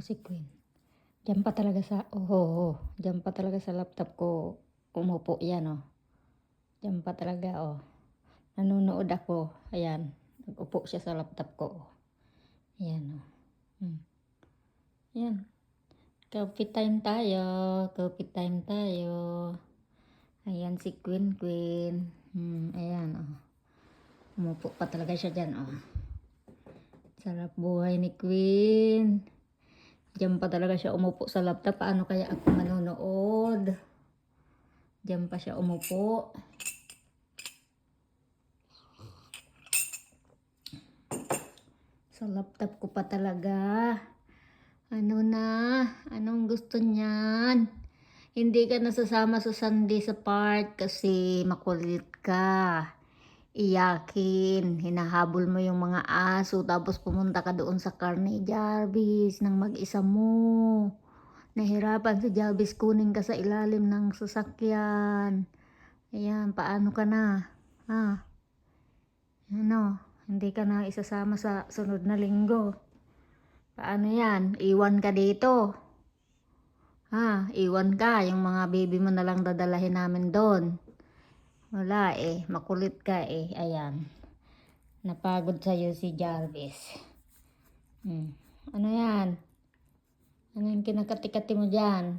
Si Queen. Diyan pa talaga sa, diyan pa talaga sa laptop ko umupo yan, oh. Diyan pa talaga, oh. Nanonood ako, ayan. Nag-upo siya sa laptop ko, oh. Ayan, oh. Ayan. Coffee time tayo, coffee time tayo. Ayan si Queen. Ayan, oh. Umupo pa talaga siya dyan, oh. Sarap buhay ni Queen. Diyan pa talaga siya umupo sa laptop. Paano kaya ako manonood? Diyan pa siya umupo. Sa laptop ko pa talaga. Ano na? Anong gusto niyan? Hindi ka nasasama sa Sunday sa park kasi makulit ka. Iyakin, hinahabol mo yung mga aso tapos pumunta ka doon sa car ni Jarvis nang mag-isa mo. Nahirapan si Jarvis kunin ka sa ilalim ng sasakyan. Ayan, paano ka na? Ha? Ano? Hindi ka na isasama sa sunod na linggo. Paano yan? Iwan ka dito. Ha? Iwan ka. Yung mga baby mo na lang dadalahin namin doon. Wala eh. Makulit ka eh. Ayan. Napagod sa'yo si Jarvis. Ano yan? Ano yung kinakati-kati mo dyan?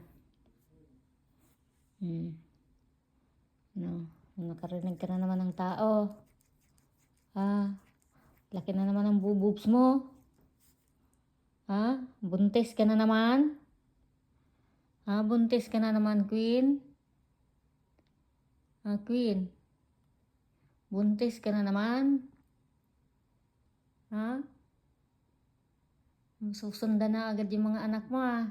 No, nakarinig ka na naman ng tao. Ha? Laki na naman ang boobs mo. Ha? Buntis ka na naman? Ha? Buntis ka na naman, Queen? Ha, Queen? Buntis ka na naman? Ha? Susundan na agad yung mga anak mo, ah.